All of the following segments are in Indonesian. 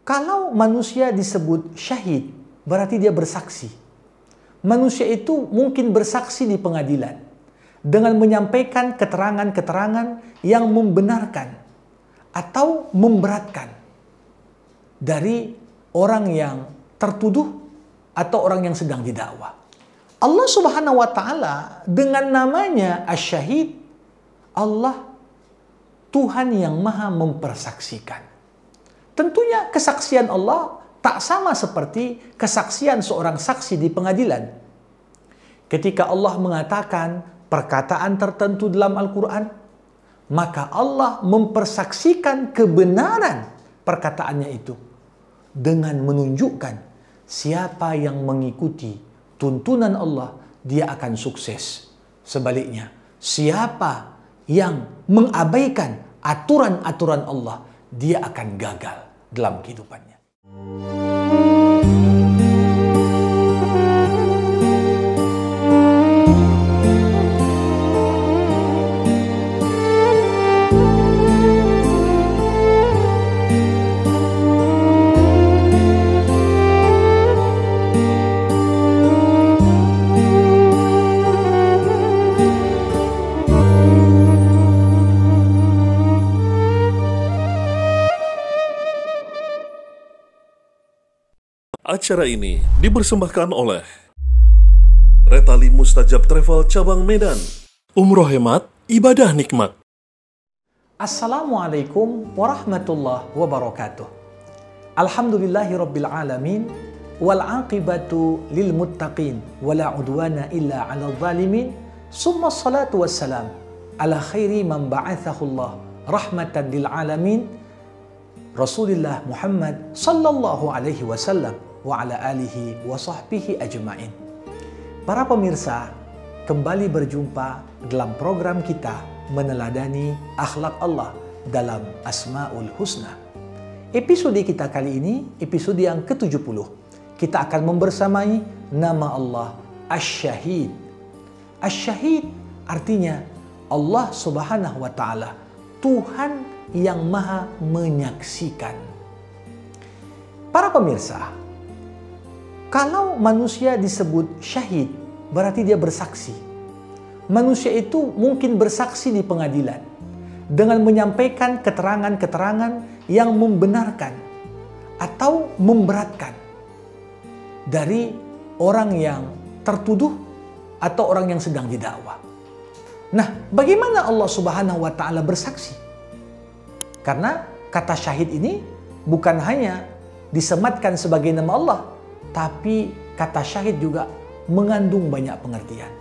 Kalau manusia disebut syahid, berarti dia bersaksi. Manusia itu mungkin bersaksi di pengadilan dengan menyampaikan keterangan-keterangan yang membenarkan atau memberatkan dari orang yang tertuduh atau orang yang sedang didakwa. Allah Subhanahu wa Ta'ala dengan namanya Asy-Syahid, Allah Tuhan yang Maha mempersaksikan. Tentunya kesaksian Allah tak sama seperti kesaksian seorang saksi di pengadilan. Ketika Allah mengatakan perkataan tertentu dalam Al-Quran, maka Allah mempersaksikan kebenaran perkataannya itu dengan menunjukkan siapa yang mengikuti tuntunan Allah, dia akan sukses. Sebaliknya, siapa yang mengabaikan aturan-aturan Allah, dia akan gagal dalam kehidupannya. Acara ini dipersembahkan oleh Retali Mustajab Travel Cabang Medan. Umroh hemat, ibadah nikmat. Assalamualaikum warahmatullahi wabarakatuh. Alhamdulillahi rabbil alamin, wal aqibatu lil muttaqin, wala udwana illa 'alal zalimin. Summa salatu wassalam ala khairi man ba'athahu Allah rahmatan lil alamin, Rasulullah Muhammad sallallahu alaihi wasallam wa ala alihi wa sahbihi ajma'in. Para pemirsa, kembali berjumpa dalam program kita meneladani akhlak Allah dalam Asmaul Husna. Episode kita kali ini, episode yang ke-70. Kita akan membersamai nama Allah Asy-Syahid. Asy-Syahid artinya Allah Subhanahu wa Ta'ala, Tuhan yang Maha menyaksikan. Para pemirsa, kalau manusia disebut syahid, berarti dia bersaksi. Manusia itu mungkin bersaksi di pengadilan dengan menyampaikan keterangan-keterangan yang membenarkan atau memberatkan dari orang yang tertuduh atau orang yang sedang didakwa. Nah, bagaimana Allah Subhanahu wa Ta'ala bersaksi? Karena kata syahid ini bukan hanya disematkan sebagai nama Allah, tapi kata syahid juga mengandung banyak pengertian.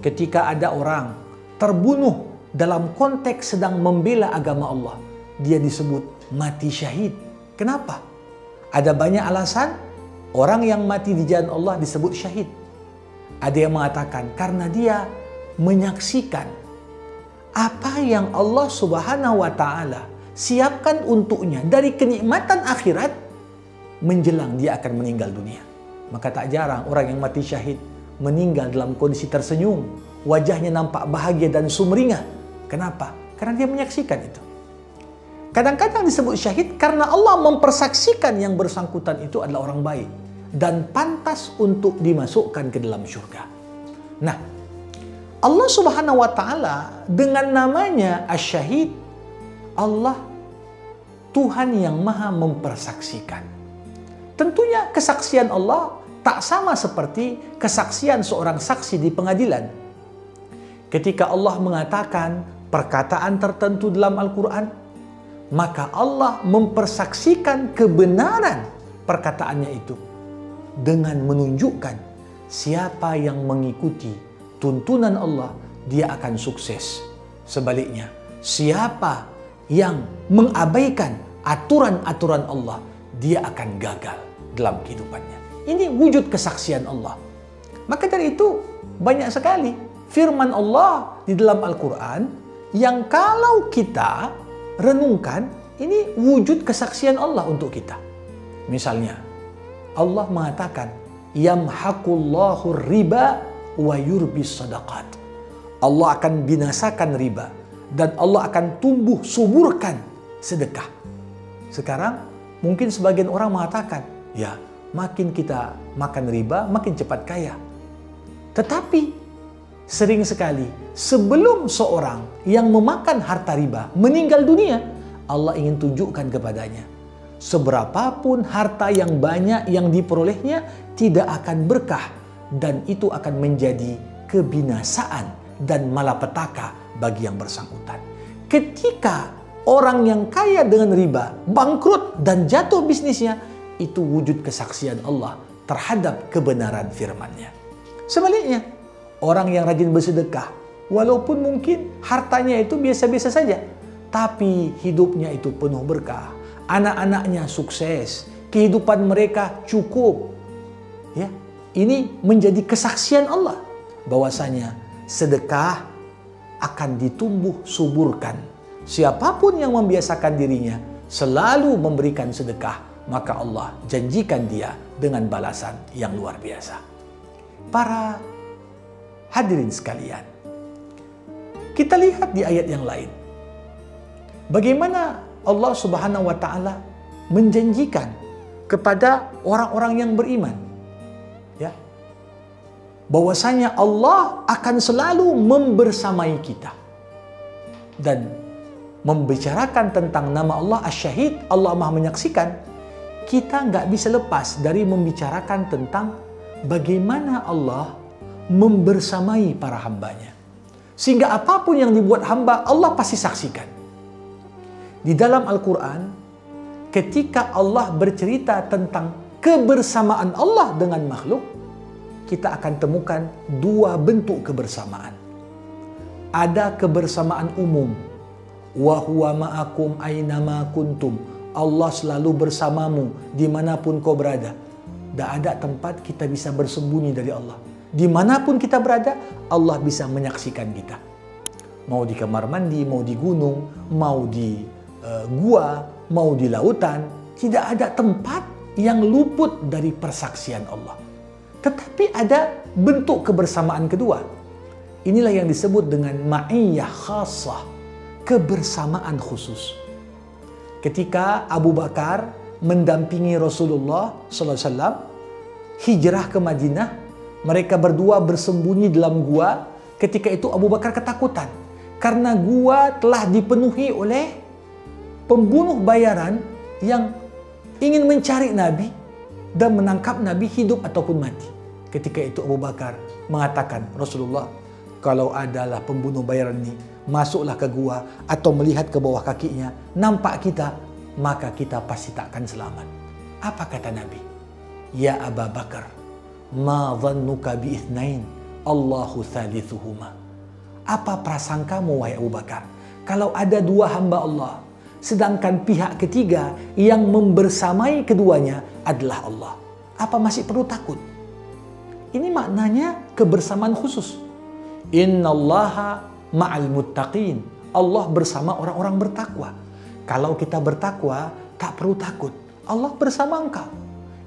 Ketika ada orang terbunuh dalam konteks sedang membela agama Allah, dia disebut mati syahid. Kenapa? Ada banyak alasan orang yang mati di jalan Allah disebut syahid. Ada yang mengatakan karena dia menyaksikan apa yang Allah Subhanahu wa Ta'ala siapkan untuknya dari kenikmatan akhirat menjelang dia akan meninggal dunia. Maka tak jarang orang yang mati syahid meninggal dalam kondisi tersenyum, wajahnya nampak bahagia dan sumringah. Kenapa? Karena dia menyaksikan itu. Kadang-kadang disebut syahid karena Allah mempersaksikan yang bersangkutan itu adalah orang baik dan pantas untuk dimasukkan ke dalam surga. Nah, Allah Subhanahu wa Ta'ala dengan namanya Asy-Syahid, Allah Tuhan yang Maha mempersaksikan. Tentunya kesaksian Allah tak sama seperti kesaksian seorang saksi di pengadilan. Ketika Allah mengatakan perkataan tertentu dalam Al-Quran, maka Allah mempersaksikan kebenaran perkataannya itu dengan menunjukkan siapa yang mengikuti tuntunan Allah, dia akan sukses. Sebaliknya, siapa yang mengabaikan aturan-aturan Allah, dia akan gagal dalam kehidupannya. Ini wujud kesaksian Allah. Maka dari itu banyak sekali firman Allah di dalam Al-Quran yang kalau kita renungkan, ini wujud kesaksian Allah untuk kita. Misalnya, Allah mengatakan, yamhaqullahu riba wa yurbis sadaqat. Allah akan binasakan riba dan Allah akan tumbuh suburkan sedekah. Sekarang Mungkin sebagian orang mengatakan, ya makin kita makan riba, makin cepat kaya. Tetapi sering sekali sebelum seorang yang memakan harta riba meninggal dunia, Allah ingin tunjukkan kepadanya, seberapapun harta yang banyak yang diperolehnya tidak akan berkah, dan itu akan menjadi kebinasaan dan malapetaka bagi yang bersangkutan. Ketika orang yang kaya dengan riba bangkrut dan jatuh bisnisnya, itu wujud kesaksian Allah terhadap kebenaran firman-Nya. Sebaliknya, orang yang rajin bersedekah, walaupun mungkin hartanya itu biasa-biasa saja, tapi hidupnya itu penuh berkah. Anak-anaknya sukses, kehidupan mereka cukup. Ya, ini menjadi kesaksian Allah bahwasanya sedekah akan ditumbuh suburkan. Siapapun yang membiasakan dirinya selalu memberikan sedekah, maka Allah janjikan dia dengan balasan yang luar biasa. Para hadirin sekalian, kita lihat di ayat yang lain bagaimana Allah Subhanahu wa Ta'ala menjanjikan kepada orang-orang yang beriman, ya, bahwasanya Allah akan selalu membersamai kita. Dan membicarakan tentang nama Allah Asy-Syahid, Allah Maha menyaksikan, kita nggak bisa lepas dari membicarakan tentang bagaimana Allah membersamai para hambanya. Sehingga apapun yang dibuat hamba, Allah pasti saksikan. Di dalam Al-Quran, ketika Allah bercerita tentang kebersamaan Allah dengan makhluk, kita akan temukan dua bentuk kebersamaan. Ada kebersamaan umum, wa huwa ma'akum aynama kuntum. Allah selalu bersamamu dimanapun kau berada. Tidak ada tempat kita bisa bersembunyi dari Allah. Dimanapun kita berada, Allah bisa menyaksikan kita. Mau di kamar mandi, mau di gunung, mau di gua, mau di lautan, tidak ada tempat yang luput dari persaksian Allah. Tetapi ada bentuk kebersamaan kedua. Inilah yang disebut dengan ma'iyyah khassah, kebersamaan khusus. Ketika Abu Bakar mendampingi Rasulullah SAW hijrah ke Madinah, mereka berdua bersembunyi dalam gua. Ketika itu Abu Bakar ketakutan karena gua telah dipenuhi oleh pembunuh bayaran yang ingin mencari Nabi dan menangkap Nabi hidup ataupun mati. Ketika itu Abu Bakar mengatakan, Rasulullah, kalau adalah pembunuh bayaran ini, masuklah ke gua atau melihat ke bawah kakinya, nampak kita, maka kita pasti takkan selamat. Apa kata Nabi? Ya Abu Bakar, ma dhannuka bi itsnain, Allahu thalithuhuma. Apa prasangkamu wahai Abu Bakar, kalau ada dua hamba Allah, sedangkan pihak ketiga yang membersamai keduanya adalah Allah, apa masih perlu takut? Ini maknanya kebersamaan khusus. Innallaha ma'al muttaqin. Allah bersama orang-orang bertakwa. Kalau kita bertakwa, tak perlu takut. Allah bersama engkau.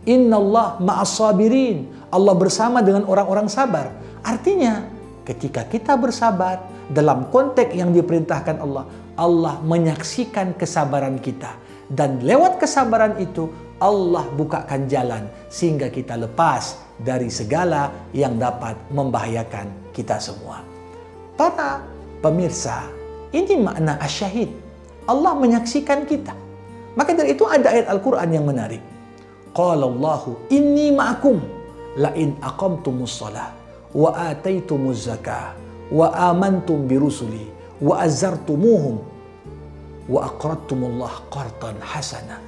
Innallah ma'as sabirin. Allah bersama dengan orang-orang sabar. Artinya, ketika kita bersabar dalam konteks yang diperintahkan Allah, Allah menyaksikan kesabaran kita. Dan lewat kesabaran itu, Allah bukakan jalan sehingga kita lepas dari segala yang dapat membahayakan kita semua. Para pemirsa, ini makna asy-syahid. Allah menyaksikan kita. Maka dari itu ada ayat Al-Quran yang menarik. Qala Allahu inni ma'akum la in aqamtumus shalah wa ataitumuz zakah wa amantum birusuli wa azartumuhum wa aqradtumullah qardan hasana.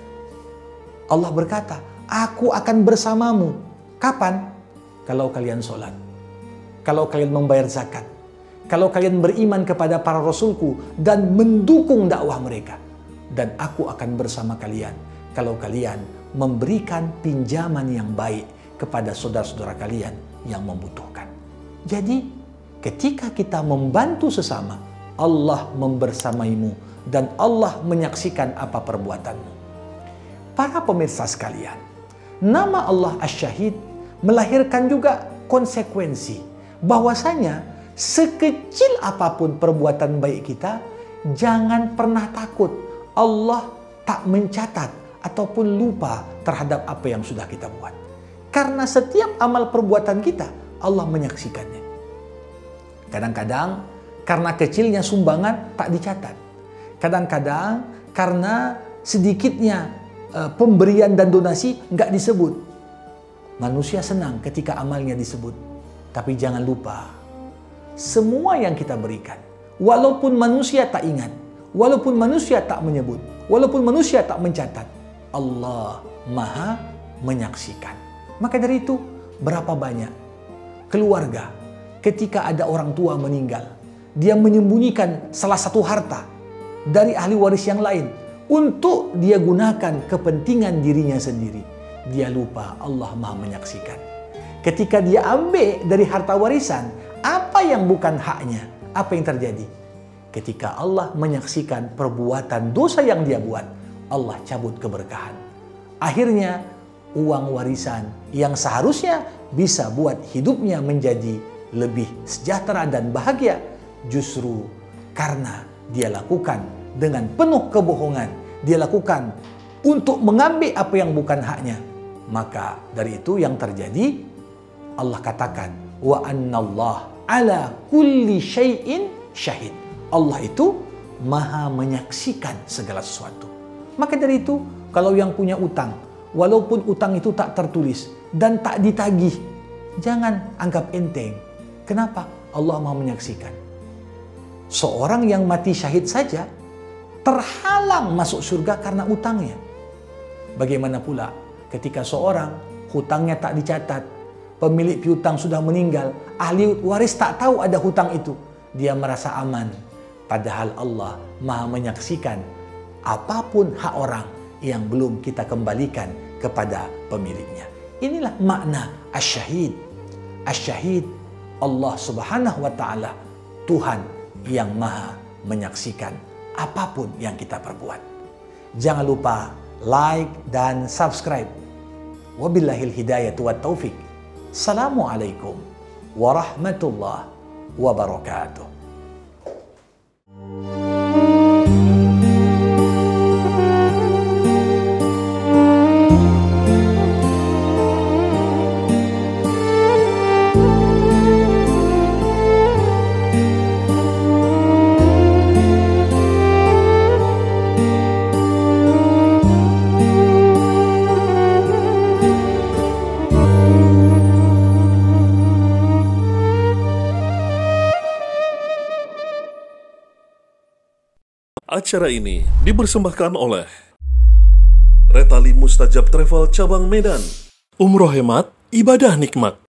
Allah berkata, aku akan bersamamu. Kapan? Kalau kalian sholat, kalau kalian membayar zakat, kalau kalian beriman kepada para rasulku dan mendukung dakwah mereka. Dan aku akan bersama kalian kalau kalian memberikan pinjaman yang baik kepada saudara-saudara kalian yang membutuhkan. Jadi ketika kita membantu sesama, Allah membersamaimu dan Allah menyaksikan apa perbuatanmu. Para pemirsa sekalian, nama Allah Asy-Syahid melahirkan juga konsekuensi bahwasanya sekecil apapun perbuatan baik kita, jangan pernah takut. Allah tak mencatat ataupun lupa terhadap apa yang sudah kita buat. Karena setiap amal perbuatan kita, Allah menyaksikannya. Kadang-kadang karena kecilnya sumbangan tak dicatat. Kadang-kadang karena sedikitnya pemberian dan donasi nggak disebut. Manusia senang ketika amalnya disebut. Tapi jangan lupa, semua yang kita berikan, walaupun manusia tak ingat, walaupun manusia tak menyebut, walaupun manusia tak mencatat, Allah Maha menyaksikan. Maka dari itu, berapa banyak keluarga ketika ada orang tua meninggal, dia menyembunyikan salah satu harta dari ahli waris yang lain untuk dia gunakan kepentingan dirinya sendiri. Dia lupa Allah Maha menyaksikan. Ketika dia ambil dari harta warisan, apa yang bukan haknya, apa yang terjadi? Ketika Allah menyaksikan perbuatan dosa yang dia buat, Allah cabut keberkahan. Akhirnya, uang warisan yang seharusnya bisa buat hidupnya menjadi lebih sejahtera dan bahagia, justru karena dia lakukan dengan penuh kebohongan, dia lakukan untuk mengambil apa yang bukan haknya. Maka dari itu yang terjadi, Allah katakan, wa annallah ala kulli syai'in syahid. Allah itu maha menyaksikan segala sesuatu. Maka dari itu, kalau yang punya utang, walaupun utang itu tak tertulis dan tak ditagih, jangan anggap enteng. Kenapa? Allah maha menyaksikan. Seorang yang mati syahid saja terhalang masuk surga karena utangnya. Bagaimana pula ketika seorang hutangnya tak dicatat, pemilik piutang sudah meninggal, ahli waris tak tahu ada hutang itu, dia merasa aman. Padahal Allah maha menyaksikan apapun hak orang yang belum kita kembalikan kepada pemiliknya. Inilah makna asyahid. Asyahid, Allah Subhanahu wa Ta'ala, Tuhan yang maha menyaksikan apapun yang kita perbuat. Jangan lupa like dan subscribe. Wabillahil hidayatu wat taufik. Assalamualaikum warahmatullahi wabarakatuh. Acara ini dipersembahkan oleh Retali Mustajab Travel Cabang Medan. Umroh hemat, ibadah nikmat.